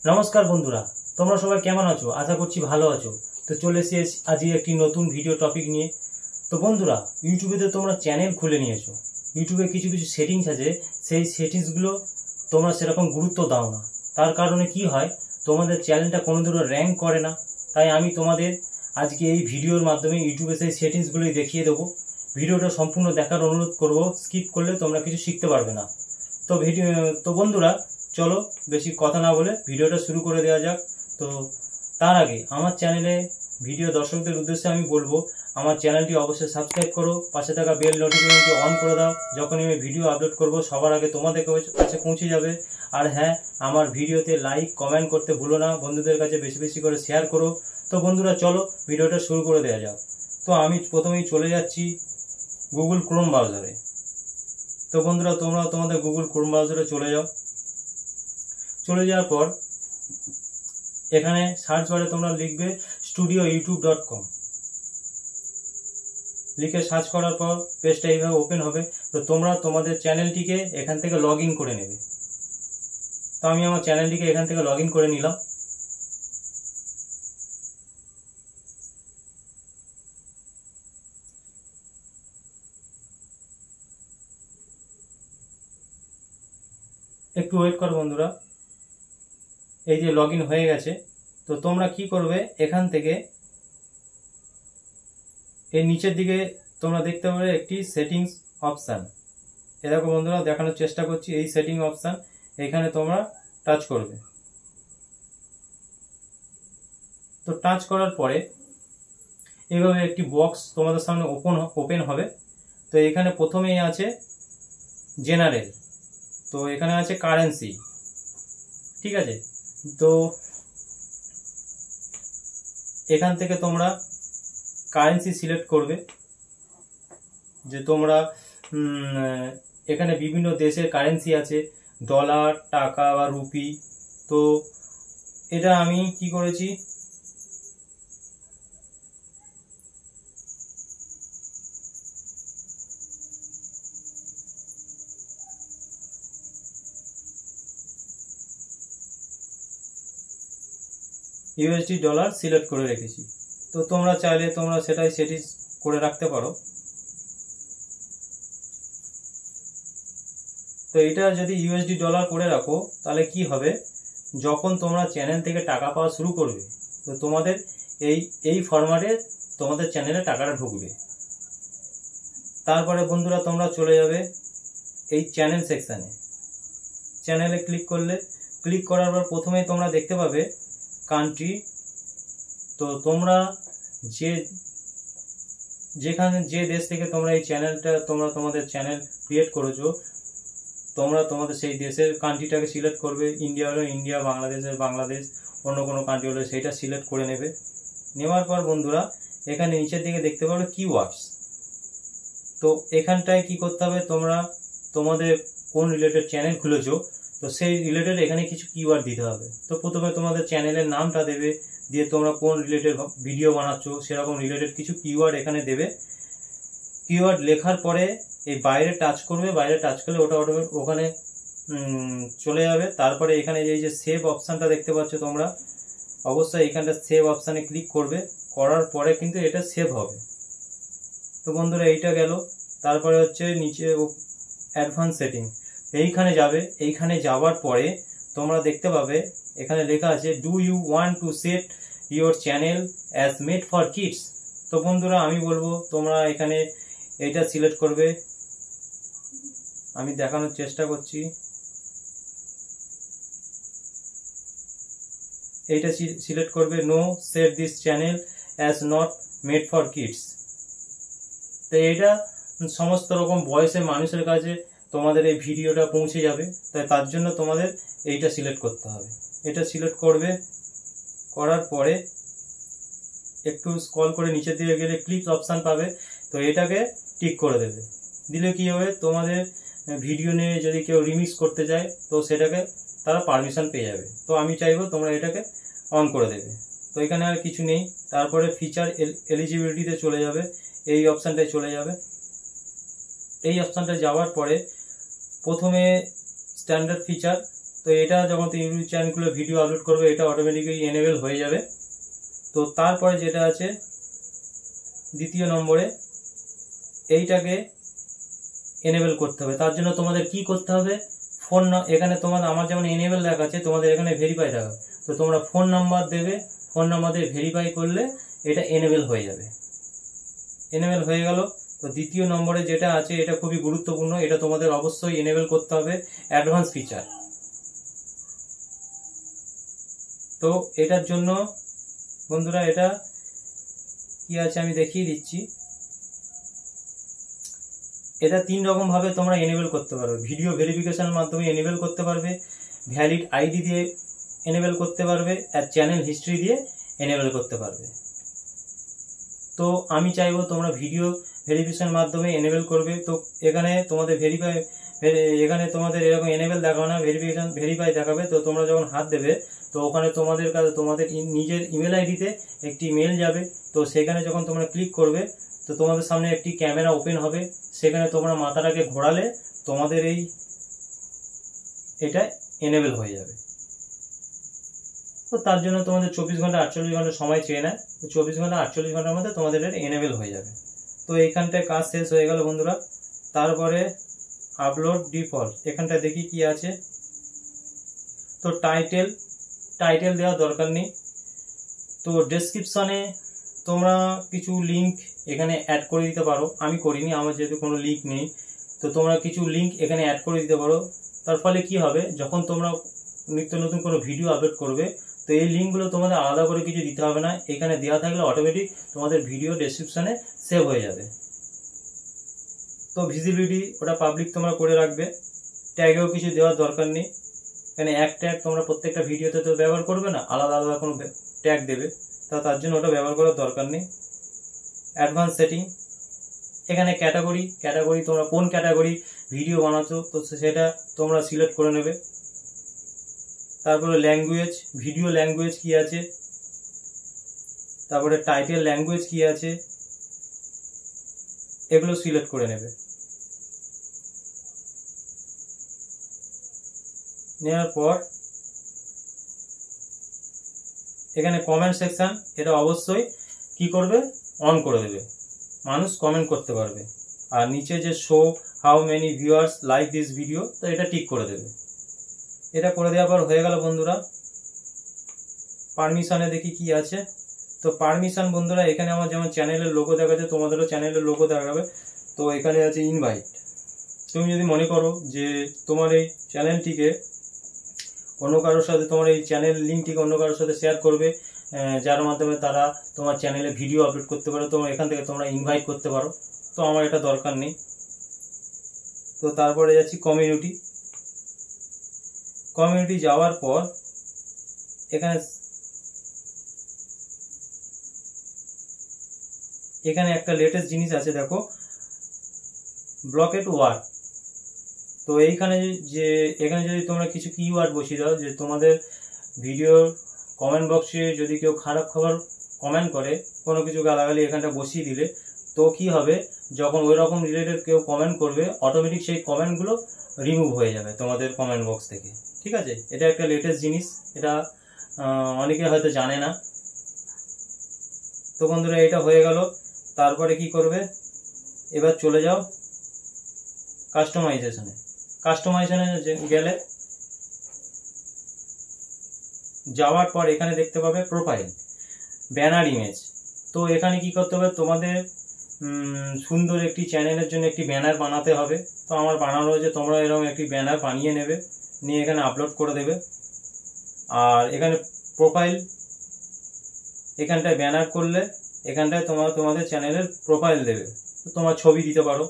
নমস্কার বন্ধুরা, তোমরা সবাই কেমন আছো? আশা করছি ভালো আছো। তো চলে এসেছি আজকে একটি নতুন ভিডিও টপিক নিয়ে। তো বন্ধুরা, ইউটিউবেতে তোমরা চ্যানেল খুলে নিয়েছো। ইউটিউবে কিছু কিছু সেটিংস আছে, সেই সেটিংসগুলো তোমরা সেরকম গুরুত্ব দাও না। তার কারণে কি হয়, তোমাদের চ্যানেলটা কোনো দূর র্যাঙ্ক করে না। তাই আমি তোমাদের আজকে এই ভিডিওর মাধ্যমে ইউটিউবে সেই সেটিংসগুলোই দেখিয়ে দেবো। ভিডিওটা সম্পূর্ণ দেখার অনুরোধ করব, স্কিপ করলে তোমরা কিছু শিখতে পারবে না। তো বন্ধুরা, চলো বেশি কথা না বলে ভিডিওটা শুরু করে দেওয়া যাক। তো তার আগে আমার চ্যানেলে ভিডিও দর্শকদের উদ্দেশ্যে আমি বলবো, আমার চ্যানেলটি অবশ্যই সাবস্ক্রাইব করো, পাশে থাকা বেল নোটিফিকেশনটি অন করে দাও। যখনই আমি ভিডিও আপলোড করব সবার আগে তোমাদের কাছে পৌঁছে যাবে। আর হ্যাঁ, আমার ভিডিওতে লাইক কমেন্ট করতে ভুলো না, বন্ধুদের কাছে বেশি বেশি করে শেয়ার করো। তো বন্ধুরা, চলো ভিডিওটা শুরু করে দেওয়া যাক। তো আমি প্রথমেই চলে যাচ্ছি গুগল ক্রোম ব্রাউজারে। তো বন্ধুরা, তোমরা তোমাদের গুগল ক্রোম ব্রাউজারে চলে যাও। চলে যাওয়ার পর এখানে সার্চ বারে তোমরা লিখবে studioyoutube.com। লিখে সার্চ করার পর পেজটা এইভাবে ওপেন হবে। তো তোমরা তোমাদের চ্যানেলটিকে এখান থেকে লগ ইন করে নেবে। তো আমি আমার চ্যানেলটিকে এখান থেকে লগ ইন করে নিলাম। একটু ওয়েট করো বন্ধুরা, এই যে লগ ইন হয়ে গেছে। তো তোমরা কি করবে, এখান থেকে এই নিচের দিকে তোমরা দেখতে পাবে একটি সেটিংস অপশান। দেখো বন্ধুরা, দেখানোর চেষ্টা করছি। এই সেটিং অপশান এখানে তোমরা টাচ করবে। তো টাচ করার পরে এইভাবে একটি বক্স তোমাদের সামনে ওপেন হবে। তো এখানে প্রথমেই আছে জেনারেল, তো এখানে আছে কারেন্সি, ঠিক আছে। তো এখান থেকে তোমরা কারেন্সি সিলেক্ট করবে, যে তোমরা এখানে বিভিন্ন দেশের কারেন্সি আছে, ডলার, টাকা বা রুপি। তো এটা আমি কি করেছি, ইউএসডি ডলার সিলেক্ট করে রেখেছি। তো তোমরা চাইলে তোমরা সেটাই সেটিং করে রাখতে পারো। তো এটা যদি ইউএসডি ডলার করে রাখো, তাহলে কি হবে, যখন তোমরা চ্যানেল থেকে টাকা পাওয়া শুরু করবে, তো তোমাদের এই ফরম্যাটে তোমাদের চ্যানেলে টাকাটা ঢুকবে। তারপরে বন্ধুরা, তোমরা চলে যাবে এই চ্যানেল সেকশানে। চ্যানেলে ক্লিক করার পর প্রথমেই তোমরা দেখতে পাবে কান্ট্রি। তো তোমরা যে দেশ থেকে তোমরা এই চ্যানেলটা তোমাদের চ্যানেল ক্রিয়েট করেছো, তোমরা তোমাদের সেই দেশের কান্ট্রিটাকে সিলেক্ট করবে। ইন্ডিয়া হলো ইন্ডিয়া, বাংলাদেশের বাংলাদেশ, অন্য কোনো কান্ট্রি হলে সেইটা সিলেক্ট করে নেবে। নেওয়ার পর বন্ধুরা, এখানে নিচের দিকে দেখতে পাবে কিওয়ার্ডস। তো এখানটায় কি করতে হবে, তোমরা তোমাদের কোন রিলেটেড চ্যানেল খুলেছো, তো সেই রিলেটেড এখানে কিছু কিওয়ার্ড দিতে হবে। তো প্রথমে তোমাদের চ্যানেলের নামটা দেবে, দিয়ে তোমরা কোন রিলেটেড ভিডিও বানাচ্ছো সেরকম রিলেটেড কিছু কিওয়ার্ড এখানে দেবে। কিওয়ার্ড লেখার পরে এই বাইরে টাচ করবে, বাইরে টাচ করলে ওটা ওখানে চলে যাবে। তারপরে এখানে এই যে সেভ অপশানটা দেখতে পাচ্ছ তোমরা, অবশ্যই এখানটা সেভ অপশানে ক্লিক করবে। করার পরে কিন্তু এটা সেভ হবে। তো বন্ধুরা, এইটা গেল। তারপরে হচ্ছে নিচে অ্যাডভান্স সেটিং, এইখানে যাবে। এইখানে যাওয়ার পরে তোমরা দেখতে পাবে এখানে লেখা আছে do you want to set your channel as made for kids. তো বন্ধুরা, আমি বলবো তোমরা এখানে এইটা সিলেক্ট করবে। আমি দেখানোর চেষ্টা করছি। এইটা সিলেক্ট করবে, no set this channel as not made for kids. তো এটা সমস্ত রকম বয়সের মানুষের কাছে তোমাদের এই ভিডিওটা পৌঁছে যাবে। তাই তার জন্য তোমাদের এইটা সিলেক্ট করতে হবে। এটা সিলেক্ট করবে, করার পরে একটু স্ক্রল করে নিচের দিকে গেলে ক্লিপস অপশান পাবে। তো এটাকে টিক করে দেবে। দিলে কি হবে, তোমাদের ভিডিও নিয়ে যদি কেউ রিমিক্স করতে চায়, তো সেটাকে তারা পারমিশন পেয়ে যাবে। তো আমি চাইবো তোমরা এটাকে অন করে দেবে। তো এখানে আর কিছু নেই। তারপরে ফিচার এলিজিবিলিটিতে চলে যাবে, এই অপশানটায় চলে যাবে। এই অপশানটায় যাওয়ার পরে প্রথমে স্ট্যান্ডার্ড ফিচার, তো এটা যখন তুমি ইউটিউব চ্যানেল খুলে ভিডিও আপলোড করবে এটা অটোমেটিক্যালি এনেবল হয়ে যাবে। তো তারপরে যেটা আছে দ্বিতীয় নম্বরে এইটাকে এনেবল করতে হবে। তার জন্য তোমাদের কি করতে হবে, ফোন এখানে তোমাদের আমার যেমন এনেবল দেখাচ্ছে তোমাদের এখানে ভেরিফাই দেখাবে, তো তোমরা ফোন নাম্বার দেবে, ফোন নাম্বার দিয়ে ভেরিফাই করলে এটা এনেবল হয়ে যাবে। এনেবল হয়ে গেল। তো দ্বিতীয় নম্বরে যেটা আছে এটা খুবই গুরুত্বপূর্ণ, এটা তোমাদের অবশ্যই এনেবল করতে হবে, অ্যাডভান্স ফিচার। তো এটার জন্য বন্ধুরা এটা কি আছে আমি দেখিয়ে দিচ্ছি। এটা 3 রকম ভাবে তোমরা এনেবল করতে পারবে। ভিডিও ভেরিফিকেশনের মাধ্যমে এনেবল করতে পারবে, ভ্যালিড আইডি দিয়ে এনেবল করতে পারবে, আর চ্যানেল হিস্ট্রি দিয়ে এনেবল করতে পারবে। তো আমি চাইবো তোমরা ভিডিও ভেরিফিকেশনের মাধ্যমে এনেবল করবে। তো এখানে তোমাদের এখানে তোমাদের এরকম এনেবল দেখাবে না, ভেরিফাই দেখাবে। তো তোমরা যখন হাত দেবে তো ওখানে তোমাদের কাছে তোমাদের নিজের ইমেল আইডিতে একটি মেল যাবে। তো সেখানে যখন তোমরা ক্লিক করবে তো তোমাদের সামনে একটি ক্যামেরা ওপেন হবে, সেখানে তোমরা মাথাটাকে ঘোরালে তোমাদের এটা এনেবল হয়ে যাবে। তো তার জন্য তোমাদের 24 ঘন্টা 48 ঘন্টা সময় চেয়ে নেয়, 24 ঘন্টা 48 ঘন্টার মধ্যে তোমাদের এটা এনেবল হয়ে যাবে। তো এইখানটায় কাজ শেষ হয়ে গেল বন্ধুরা। তারপরে আপলোড ডিফল্ট, এখানটা দেখি কি আছে। তো টাইটেল দেওয়ার দরকার নেই। তো ডেসক্রিপশনে তোমরা কিছু লিঙ্ক এখানে অ্যাড করে দিতে পারো, আমি করিনি, আমার যেহেতু কোনো লিঙ্ক নেই। তো তোমরা কিছু লিঙ্ক এখানে অ্যাড করে দিতে পারো। তার ফলে কি হবে, যখন তোমরা নিত্য নতুন কোনো ভিডিও আপলোড করবে তো এই লিঙ্কগুলো তোমাদের আলাদা করে কিছু দিতে হবে না, এখানে দেওয়া থাকলে অটোমেটিক তোমাদের ভিডিও ডেসক্রিপশনে সেভ হয়ে যাবে। তো ভিজিবিলিটি ওটা পাবলিক তোমরা করে রাখবে, ট্যাগেও কিছু দেওয়ার দরকার নেই। এখানে এক ট্যাগ তোমরা প্রত্যেকটা ভিডিওতে তো ব্যবহার করবে না, আলাদা আলাদা কোনো ট্যাগ দেবে, তার জন্য ওটা ব্যবহার করার দরকার নেই। অ্যাডভান্স সেটিং, এখানে ক্যাটাগরি তোমরা কোন ক্যাটাগরি ভিডিও বানাচ্ছো তো সেটা তোমরা সিলেক্ট করে নেবে। তারপরে ল্যাঙ্গুয়েজ, ভিডিও ল্যাঙ্গুয়েজ কি আছে, তারপরে টাইটেল ল্যাঙ্গুয়েজ কি আছে, এগুলো সিলেক্ট করে নেবে। নেওয়ার পর এখানে কমেন্ট সেকশন, এটা অবশ্যই কি করবে, অন করে দেবে, মানুষ কমেন্ট করতে পারবে। আর নিচে যে show how many viewers like this video, তো এটা টিক করে দেবে। এটা করে দেওয়ার পর হয়ে গেল বন্ধুরা। পারমিশনে দেখি কি আছে। তো পারমিশন বন্ধুরা, এখানে আমার যেমন চ্যানেলের লোগো দেখাচ্ছে তোমাদেরও চ্যানেলের লোগো দেখাবে। তো এখানে আছে ইনভাইট। তুমি যদি মনে করো যে তোমার এই চ্যানেলটিকে অন্য কারোর সাথে, তোমার এই চ্যানেল লিঙ্কটিকে অন্য কারোর সাথে শেয়ার করবে, যার মাধ্যমে তারা তোমার চ্যানেলে ভিডিও আপলোড করতে পারো, তোমরা এখান থেকে তোমরা ইনভাইট করতে পারো। তো আমার এটা দরকার নেই। তো তারপরে যাচ্ছি কমিউনিটি যাওয়ার পর এখানে একটা লেটেস্ট জিনিস আছে, দেখো ব্লকেড ওয়ার্ড। তো এখানে যদি তোমরা কিছু কিওয়ার্ড বসিয়ে দাও, যে তোমাদের ভিডিওর কমেন্ট বক্সে যদি কেউ খারাপ খবর কমেন্ট করে, কোনো কিছু গালাগালি এখানটা বসিয়ে দিলে, তো কি হবে, যখন ওই রকম রিলেটেড কেউ কমেন্ট করবে অটোমেটিক সেই কমেন্টগুলো রিমুভ হয়ে যাবে তোমাদের কমেন্ট বক্স থেকে। ঠিক আছে, এটা একটা লেটেস্ট জিনিস, এটা অনেকে হয়তো জানে না। তো বন্ধুরা এটা হয়ে গেল। তারপরে কি করবে, এবার চলে যাও কাস্টমাইজেশনে গেলে, যাওয়ার পর এখানে দেখতে পাবে প্রোফাইল, ব্যানার ইমেজ। তো এখানে কি করতে হবে, তোমাদের সুন্দর একটি চ্যানেলের জন্য একটি ব্যানার বানাতে হবে। তো আমার বানানো হয়েছে, তোমরা এরকম একটি ব্যানার বানিয়ে নেবে, নিয়ে এখানে আপলোড করে দেবে। আর এখানে প্রোফাইল, এখানটায় ব্যানার করলে এখানটায় তোমাদের চ্যানেলের প্রোফাইল দেবে, তোমার ছবি দিতে পারো।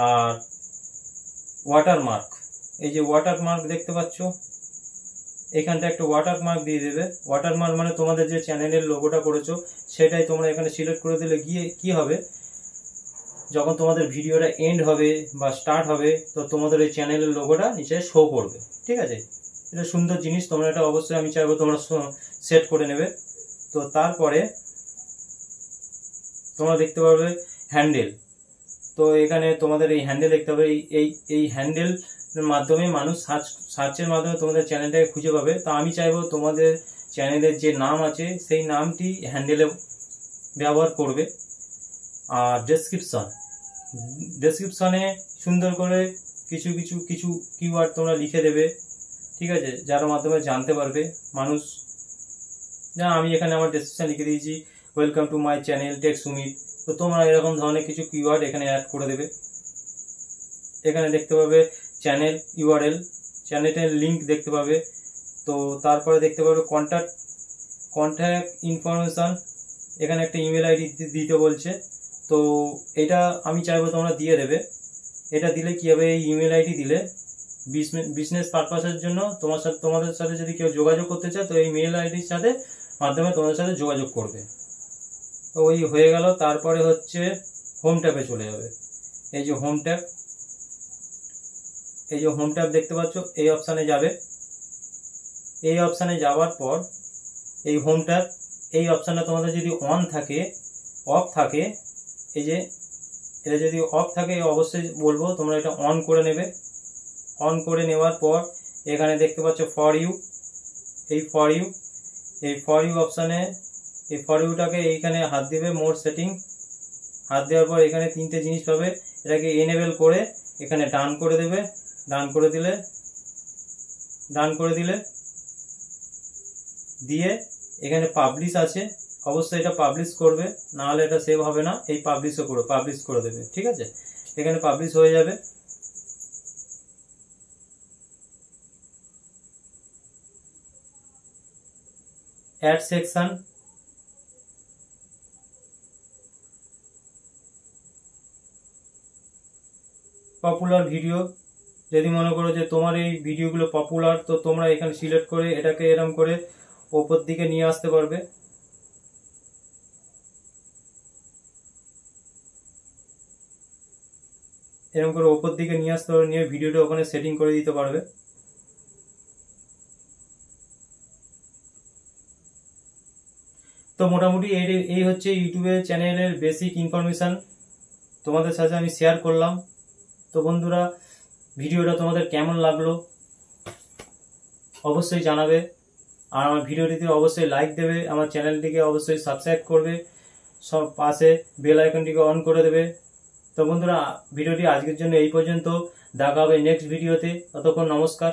আর ওয়াটারমার্ক, এই যে ওয়াটারমার্ক দেখতে পাচ্ছ, এখানটা একটা ওয়াটারমার্ক দিয়ে দেবে। ওয়াটারমার্ক মানে তোমাদের যে চ্যানেলের লোগোটা করেছো সেটাই তোমরা এখানে সিলেক্ট করে দিলে গিয়ে কি হবে, যখন তোমাদের ভিডিওটা এন্ড হবে বা স্টার্ট হবে তো তোমাদের এই চ্যানেলের লোগোটা নিচে শো করবে। ঠিক আছে, এটা সুন্দর জিনিস, তোমরা এটা অবশ্যই আমি চাইবো তোমরা সেট করে নেবে। তো তারপরে তোমরা দেখতে পাবে হ্যান্ডেল। তো এখানে তোমাদের এই হ্যান্ডেল দেখতে হবে, এই হ্যান্ডেল মাধ্যমে মানুষ সার্চের মাধ্যমে তোমাদের চ্যানেলটাকে খুঁজে পাবে। তো আমি চাইবো তোমাদের চ্যানেলের যে নাম আছে সেই নামটি হ্যান্ডেলে ব্যবহার করবে। আর ডেসক্রিপশনে সুন্দর করে কিছু কিওয়ার্ড তোমরা লিখে দেবে, ঠিক আছে, যার মাধ্যমে জানতে পারবে মানুষ। যা আমি এখানে আমার ডেসক্রিপশন লিখে দিয়েছি, welcome to my channel tech Sumit. তো তোমরা এরকম ধরনের কিছু কিওয়ার্ড এখানে অ্যাড করে দেবে। এখানে দেখতে পাবে চ্যানেল ইউআরএল, চ্যানেলের লিঙ্ক দেখতে পাবে। তো তারপরে দেখতে পাবে কন্ট্যাক্ট ইনফরমেশন, এখানে একটা ইমেল আইডি দিতে বলছে। তো এটা আমি চাইবো তোমরা দিয়ে দেবে। এটা দিলে কি হবে, এই ইমেল আইডি দিলে বিজনেস পারপাসের জন্য তোমাদের সাথে যদি কেউ যোগাযোগ করতে চায় তো এই মেল আইডির সাথে মাধ্যমে তোমাদের সাথে যোগাযোগ করবে। তো ওই হয়ে গেল। তারপরে হচ্ছে হোম ট্যাবে চলে যাবে। এই যে হোম ট্যাব দেখতে পাচ্ছ, এই অপশানে যাবে। এই অপশানে যাওয়ার পর এই হোম ট্যাব, এই অপশানটা তোমাদের যদি অফ থাকে, এই যে এটা যদি অফ থাকে অবশ্যই বলবো তোমরা এটা অন করে নেবে। অন করে নেওয়ার পর এখানে দেখতে পাচ্ছ ফর ইউ, এই ফর ইউ অপশানে এই ফর ইউটাকে এইখানে হাত দিবে, মোর সেটিং। হাত দেওয়ার পর এখানে তিনটে জিনিস পাবে, এটাকে এনেবেল করে এখানে ডান করে দেবে। ডান করে দিলে দিয়ে এখানে পাবলিশ আছে, অবশ্যই এটা পাবলিশ করবে, না হলে এটা সেভ হবে না। এই পাবলিশ করে দেবে, ঠিক আছে। এখানে পাবলিশ হয়ে যাবে। অ্যাড সেকশন, পপুলার ভিডিও, যদি মনে করো যে তোমার এই ভিডিওগুলো পপুলার, তো তোমরা এখানে সিলেক্ট করে এটাকে এরকম করে ওপর দিকে নিয়ে আসতে পারবে। এরকম করে ওপর দিকে নিয়ে আসতে পারবে, নিয়ে ভিডিওটা ওখানে সেটিং করে দিতে পারবে। তো মোটামুটি এই হচ্ছে ইউটিউবের চ্যানেলের বেসিক ইনফরমেশন তোমাদের সাথে আমি শেয়ার করলাম। তো বন্ধুরা, ভিডিওটা তোমাদের কেমন লাগলো অবশ্যই জানাবে। আর আমার ভিডিওটিতে অবশ্যই লাইক দেবে, আমার চ্যানেলটিকে অবশ্যই সাবস্ক্রাইব করবে, সব পাশে বেল আইকনটিকে অন করে দেবে। তো বন্ধুরা, ভিডিওটি আজকের জন্য এই পর্যন্ত। দেখা হবে নেক্সট ভিডিওতে। ততক্ষণ নমস্কার।